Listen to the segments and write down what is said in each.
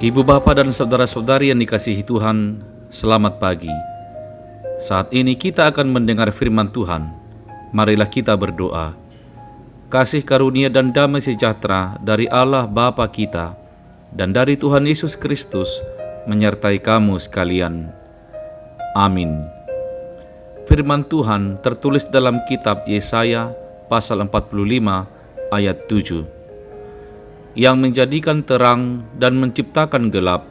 Ibu bapa dan saudara-saudari yang dikasihi Tuhan, selamat pagi. Saat ini kita akan mendengar firman Tuhan. Marilah kita berdoa. Kasih karunia dan damai sejahtera dari Allah Bapa kita dan dari Tuhan Yesus Kristus menyertai kamu sekalian. Amin. Firman Tuhan tertulis dalam kitab Yesaya pasal 45 ayat 7. Yang menjadikan terang dan menciptakan gelap,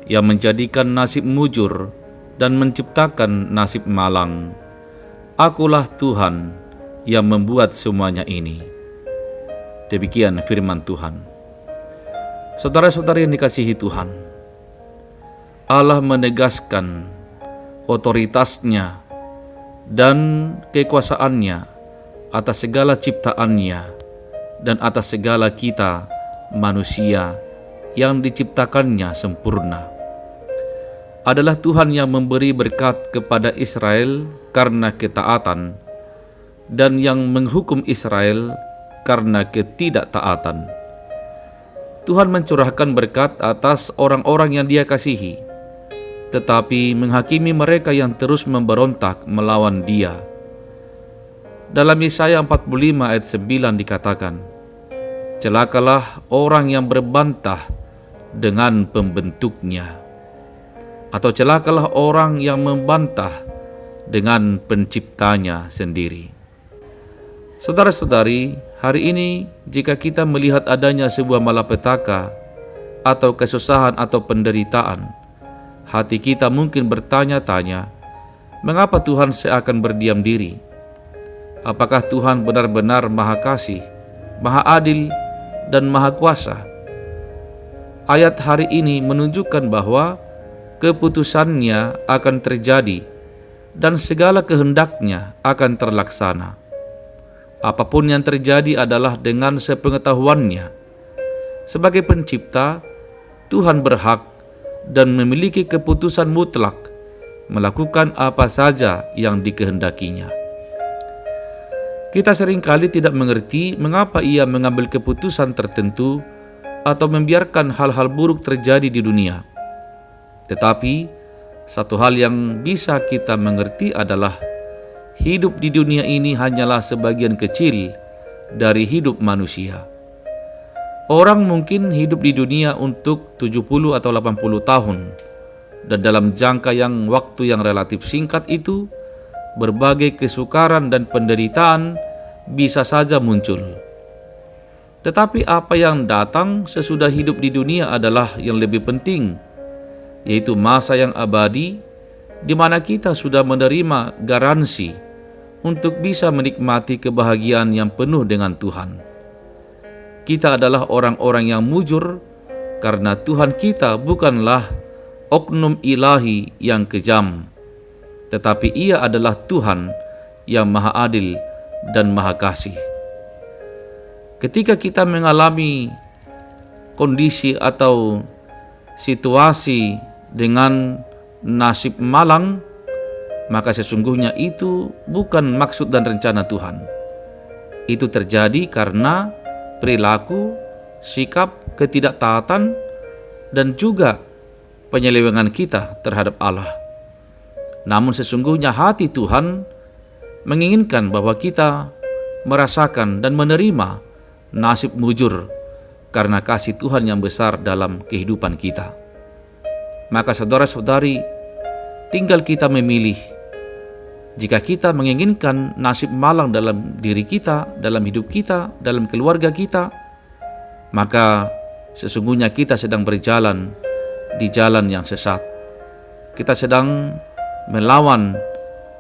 yang menjadikan nasib mujur dan menciptakan nasib malang. Akulah Tuhan yang membuat semuanya ini. Demikian firman Tuhan. Saudara-saudari yang dikasihi Tuhan, Allah menegaskan otoritasnya dan kekuasaannya atas segala ciptaannya dan atas segala kita manusia yang diciptakannya sempurna. Adalah Tuhan yang memberi berkat kepada Israel karena ketaatan dan yang menghukum Israel karena ketidaktaatan. Tuhan mencurahkan berkat atas orang-orang yang Dia kasihi, tetapi menghakimi mereka yang terus memberontak melawan Dia. Dalam Yesaya 45 ayat 9 dikatakan, celakalah orang yang berbantah dengan pembentuknya, atau celakalah orang yang membantah dengan penciptanya sendiri. Saudara-saudari, hari ini jika kita melihat adanya sebuah malapetaka atau kesusahan atau penderitaan, hati kita mungkin bertanya-tanya, mengapa Tuhan seakan berdiam diri? Apakah Tuhan benar-benar Maha Kasih, Maha Adil, dan Maha Kuasa? Ayat hari ini menunjukkan bahwa keputusannya akan terjadi dan segala kehendaknya akan terlaksana. Apapun yang terjadi adalah dengan sepengetahuannya. Sebagai pencipta, Tuhan berhak dan memiliki keputusan mutlak melakukan apa saja yang dikehendakinya. Kita seringkali tidak mengerti mengapa Ia mengambil keputusan tertentu atau membiarkan hal-hal buruk terjadi di dunia. Tetapi, satu hal yang bisa kita mengerti adalah hidup di dunia ini hanyalah sebagian kecil dari hidup manusia. Orang mungkin hidup di dunia untuk 70 atau 80 tahun, dan dalam jangka waktu yang relatif singkat itu, berbagai kesukaran dan penderitaan bisa saja muncul. Tetapi apa yang datang sesudah hidup di dunia adalah yang lebih penting, yaitu masa yang abadi, di mana kita sudah menerima garansi untuk bisa menikmati kebahagiaan yang penuh dengan Tuhan. Kita adalah orang-orang yang mujur karena Tuhan kita bukanlah oknum ilahi yang kejam, tetapi Ia adalah Tuhan yang Maha Adil dan Maha Kasih. Ketika kita mengalami kondisi atau situasi dengan nasib malang, maka sesungguhnya itu bukan maksud dan rencana Tuhan. Itu terjadi karena perilaku, sikap ketidaktaatan, dan juga penyelewengan kita terhadap Allah. Namun sesungguhnya hati Tuhan menginginkan bahwa kita merasakan dan menerima nasib mujur karena kasih Tuhan yang besar dalam kehidupan kita. Maka saudara-saudari, tinggal kita memilih. Jika kita menginginkan nasib malang dalam diri kita, dalam hidup kita, dalam keluarga kita, maka sesungguhnya kita sedang berjalan di jalan yang sesat. Kita sedang melawan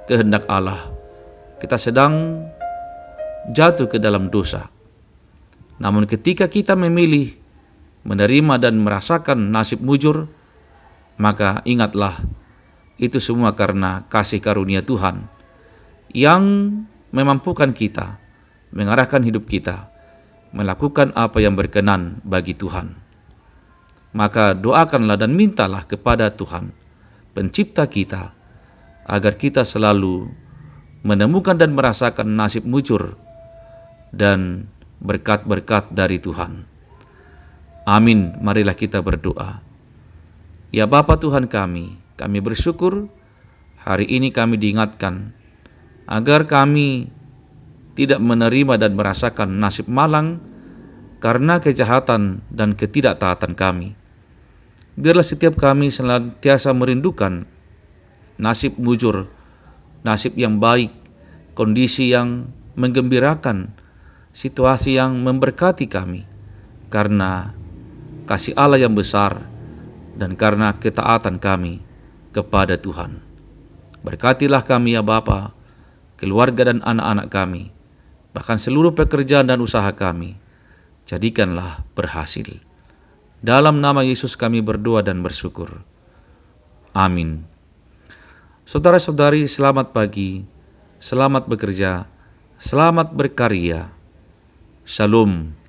kehendak Allah. Kita sedang jatuh ke dalam dosa. Namun ketika kita memilih menerima dan merasakan nasib mujur, maka ingatlah, itu semua karena kasih karunia Tuhan yang memampukan kita, mengarahkan hidup kita, melakukan apa yang berkenan bagi Tuhan. Maka doakanlah dan mintalah kepada Tuhan, pencipta kita, agar kita selalu menemukan dan merasakan nasib mujur dan berkat-berkat dari Tuhan. Amin. Marilah kita berdoa. Ya Bapa Tuhan kami bersyukur hari ini kami diingatkan agar kami tidak menerima dan merasakan nasib malang karena kejahatan dan ketidaktaatan kami. Biarlah setiap kami senantiasa merindukan nasib mujur, nasib yang baik, kondisi yang menggembirakan, situasi yang memberkati kami, karena kasih Allah yang besar dan karena ketaatan kami kepada Tuhan. Berkatilah kami ya Bapa, keluarga dan anak-anak kami, bahkan seluruh pekerjaan dan usaha kami, jadikanlah berhasil. Dalam nama Yesus kami berdoa dan bersyukur. Amin. Saudara-saudari, selamat pagi, selamat bekerja, selamat berkarya. Shalom.